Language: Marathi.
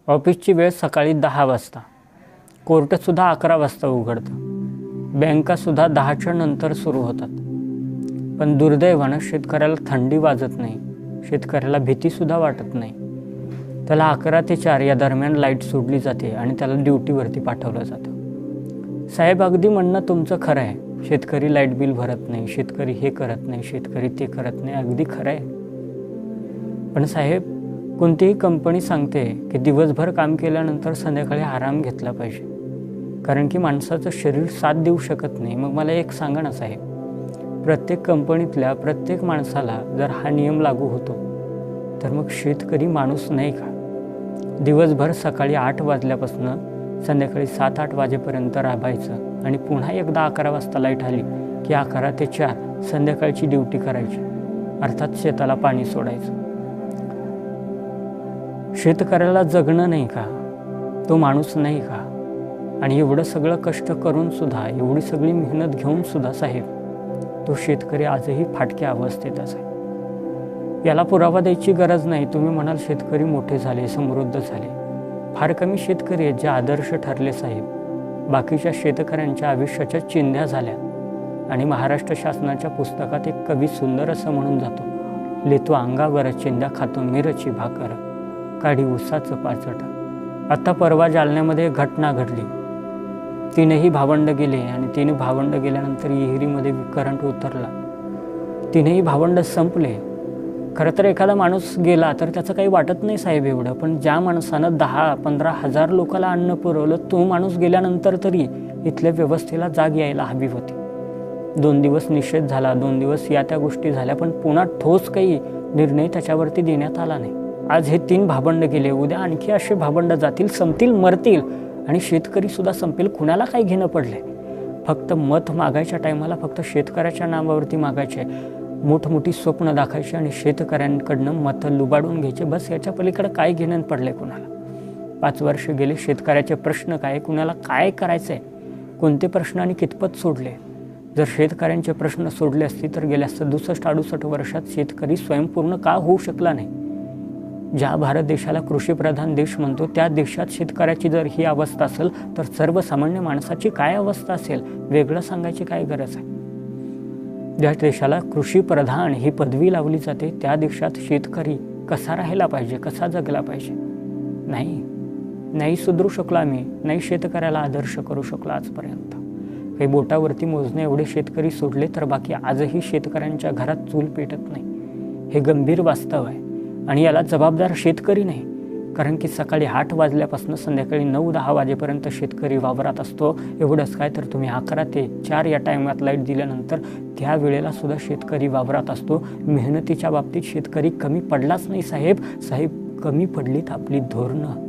ऑफिसची वेळ सकाळी 10 वाजता, कोर्टसुद्धा 11 वाजता उघडतं, बँकासुद्धा 10च्या नंतर सुरू होतात. पण दुर्दैवानं शेतकऱ्याला थंडी वाजत नाही, शेतकऱ्याला भीतीसुद्धा वाटत नाही. त्याला 11 ते 4 या दरम्यान लाईट सोडली जाते आणि त्याला ड्युटीवरती पाठवलं जातं. साहेब, अगदी म्हणणं तुमचं खरं आहे. शेतकरी लाईट बिल भरत नाही, शेतकरी हे करत नाही, शेतकरी ते करत नाही. अगदी खरं आहे. पण साहेब, कोणतीही कंपनी सांगते की दिवसभर काम केल्यानंतर संध्याकाळी आराम घेतला पाहिजे, कारण की माणसाचं शरीर साथ देऊ शकत नाही. मग मला एक सांगा ना साहेब, प्रत्येक कंपनीतल्या प्रत्येक माणसाला जर हा नियम लागू होतो तर मग शेतकरी माणूस नाही का? दिवसभर सकाळी 8 वाजल्यापासून संध्याकाळी 7-8 वाजेपर्यंत राबायचं आणि पुन्हा एकदा 11 वाजता लाईट आली की 11 ते 4 संध्याकाळची ड्युटी करायची, अर्थात शेताला पाणी सोडायचं. शेतकऱ्याला जगणं नाही का? तो माणूस नाही का? आणि एवढं सगळं कष्ट करून सुद्धा, एवढी सगळी मेहनत घेऊन सुद्धा साहेब, तो शेतकरी आजही फाटक्या अवस्थेतच आहे. याला पुरावा द्यायची गरज नाही. तुम्ही म्हणाल शेतकरी मोठे झाले, समृद्ध झाले. फार कमी शेतकरी आहेत जे आदर्श ठरले साहेब. बाकीच्या शेतकऱ्यांच्या आयुष्याच्या चिंध्या झाल्या. आणि महाराष्ट्र शासनाच्या पुस्तकात एक कवी सुंदर असं म्हणून जातो, लेतो अंगावर चिंध्या, खातो मिरची भाकर, काढी उसाचं पाचट. आता परवा जालन्यामध्ये एक घटना घडली. 3ही भावंड गेले आणि 3 भावंड गेल्यानंतर विहिरीमध्ये करंट उतरला. 3ही भावंड संपले. खरं तर एखादा माणूस गेला तर त्याचं काही वाटत नाही साहेब एवढं, पण ज्या माणसानं 10-15 हजार लोकांना अन्न पुरवलं, तो माणूस गेल्यानंतर तरी इथल्या व्यवस्थेला जाग यायला हवी होती. 2 दिवस निषेध झाला, 2 दिवस या त्या गोष्टी झाल्या, पण पुन्हा ठोस काही निर्णय त्याच्यावरती देण्यात आला नाही. आज हे 3 भावंड गेले, उद्या आणखी असे भावंड जातील, संपतील, मरतील आणि शेतकरी सुद्धा संपेल. कुणाला काही घेणं पडलंय? फक्त मत मागायच्या टायमाला फक्त शेतकऱ्याच्या नावावरती मागायचे, मोठमोठी स्वप्न दाखायची आणि शेतकऱ्यांकडनं मतं लुबाडून घ्यायचे. बस याच्या पलीकडे काय घेणं पडलंय कुणाला? 5 वर्ष गेले, शेतकऱ्याचे प्रश्न काय, कुणाला काय करायचं आहे, कोणते प्रश्न आणि कितपत सोडले? जर शेतकऱ्यांचे प्रश्न सोडले असते तर गेल्या 67-68 वर्षात शेतकरी स्वयंपूर्ण का होऊ शकला नाही? ज्या भारत देशाला कृषीप्रधान देश म्हणतो त्या देशात शेतकऱ्याची जर ही अवस्था असेल तर सर्वसामान्य माणसाची काय अवस्था असेल? वेगळं सांगायची काय गरज आहे? ज्या देशाला कृषीप्रधान ही पदवी लावली जाते त्या देशात शेतकरी कसा राहायला पाहिजे, कसा जगला पाहिजे? नाही सुधरू शकलो आम्ही, नाही शेतकऱ्याला आदर्श करू शकलो आजपर्यंत. काही बोटावरती मोजणे एवढे शेतकरी सोडले तर बाकी आजही शेतकऱ्यांच्या घरात चूल पेटत नाही. हे गंभीर वास्तव आहे आणि याला जबाबदार शेतकरी नाही, कारण की सकाळी 8 वाजल्यापासून संध्याकाळी 9-10 वाजेपर्यंत शेतकरी वावरात असतो. एवढंच काय तर तुम्ही 11 ते 4 या टायमात लाईट दिल्यानंतर त्या वेळेला सुद्धा शेतकरी वावरात असतो. मेहनतीच्या बाबतीत शेतकरी कमी पडलाच नाही साहेब. कमी पडलीत आपली धोरणं.